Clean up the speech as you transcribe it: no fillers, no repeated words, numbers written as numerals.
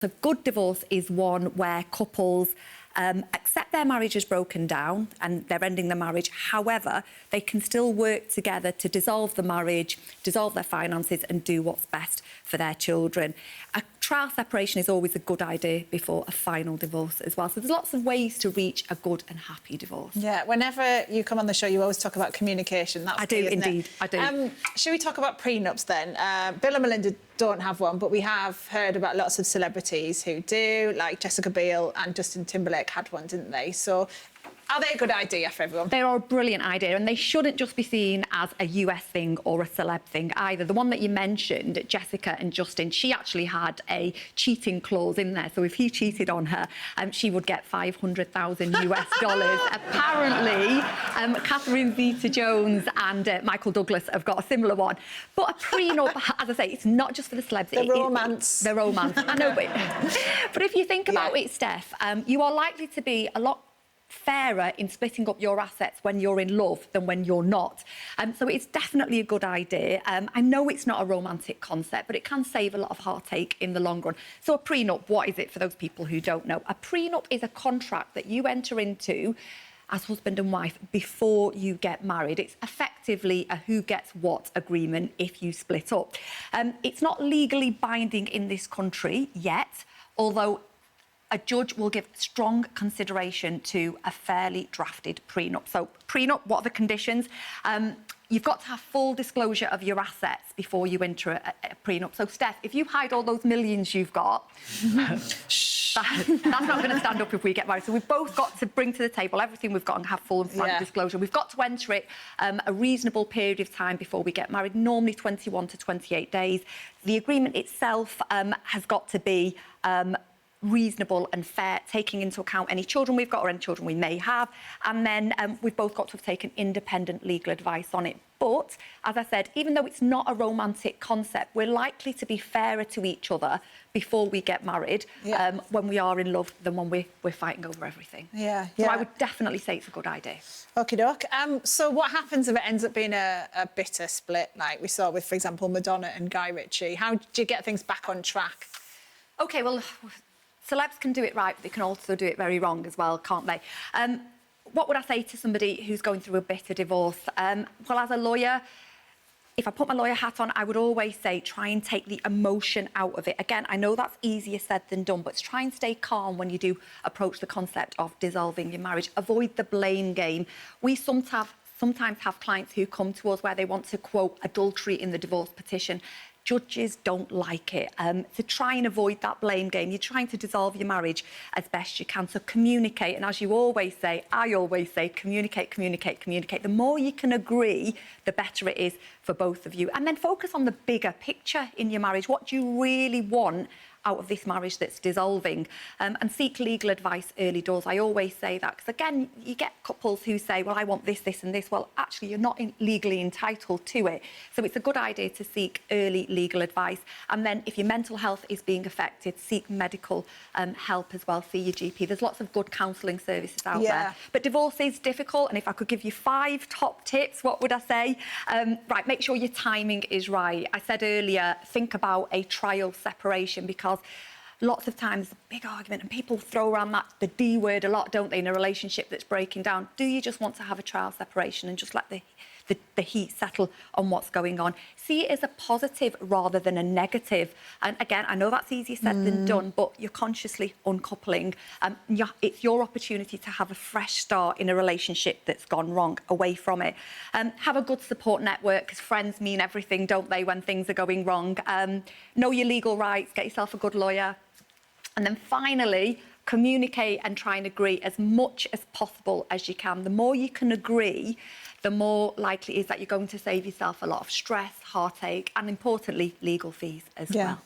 A good divorce is one where couples accept their marriage as broken down and they're ending the marriage. However, they can still work together to dissolve the marriage, dissolve their finances and do what's best for their children. A trial separation is always a good idea before a final divorce as well. So there's lots of ways to reach a good and happy divorce. Yeah, whenever you come on the show, you always talk about communication. That's I do, indeed. I do. Should we talk about prenups then? Bill and Melinda don't have one, but we have heard about lots of celebrities who do, like Jessica Biel and Justin Timberlake had one, didn't they? So are they a good idea for everyone? They are a brilliant idea, and they shouldn't just be seen as a US thing or a celeb thing either. The one that you mentioned, Jessica and Justin, she actually had a cheating clause in there. So if he cheated on her, she would get $500,000 US. Apparently, Catherine Zeta-Jones and Michael Douglas have got a similar one. But a prenup, as I say, it's not just for the celebs. The romance. The romance. I know, but if you think about it, Steph, you are likely to be a lot fairer in splitting up your assets when you're in love than when you're not. So it's definitely a good idea. I know it's not a romantic concept, but it can save a lot of heartache in the long run. So a prenup, what is it for those people who don't know? A prenup is a contract that you enter into as husband and wife before you get married. It's effectively a who gets what agreement if you split up. It's not legally binding in this country yet, although a judge will give strong consideration to a fairly drafted prenup. So prenup, what are the conditions? You've got to have full disclosure of your assets before you enter a prenup. So, Steph, if you hide all those millions you've got, that's not going to stand up if we get married. So we've both got to bring to the table everything we've got and have full and frank disclosure. We've got to enter it a reasonable period of time before we get married, normally 21 to 28 days. The agreement itself has got to be reasonable and fair, taking into account any children we've got or any children we may have. And then we've both got to have taken independent legal advice on it. But, as I said, even though it's not a romantic concept, we're likely to be fairer to each other before we get married when we are in love than when we're fighting over everything. So I would definitely say it's a good idea. Okie doke. So what happens if it ends up being a bitter split, like we saw with, for example, Madonna and Guy Ritchie? How do you get things back on track? OK, well, celebs can do it right, but they can also do it very wrong as well, can't they? What would I say to somebody who's going through a bitter divorce? Well, as a lawyer, if I put my lawyer hat on, I would always say try and take the emotion out of it. Again, I know that's easier said than done, but try and stay calm when you do approach the concept of dissolving your marriage. Avoid the blame game. We sometimes have clients who come to us where they want to quote adultery in the divorce petition. Judges don't like it. To try and avoid that blame game, you're trying to dissolve your marriage as best you can. So communicate. And as you always say, I always say, communicate, communicate, communicate. The more you can agree, the better it is for both of you. And then focus on the bigger picture in your marriage. What do you really want out of this marriage that's dissolving? And seek legal advice early doors. I always say that because, again, you get couples who say, well, I want this, this and this. Well, actually, you're not legally entitled to it. So it's a good idea to seek early legal advice. And then if your mental health is being affected, seek medical help as well. See your GP. There's lots of good counselling services out there. But divorce is difficult. And if I could give you 5 top tips, what would I say? Right, make sure your timing is right. I said earlier, think about a trial separation because lots of times, the big argument, and people throw around the D word a lot, don't they, in a relationship that's breaking down. Do you just want to have a trial separation and just let the heat settle on what's going on? See it as a positive rather than a negative. And again, I know that's easier said than done, but you're consciously uncoupling. It's your opportunity to have a fresh start in a relationship that's gone wrong, away from it. Have a good support network, because friends mean everything, don't they, when things are going wrong. Know your legal rights, get yourself a good lawyer. And then finally, communicate and try and agree as much as possible as you can. The more you can agree, the more likely it is that you're going to save yourself a lot of stress, heartache, and importantly, legal fees as well.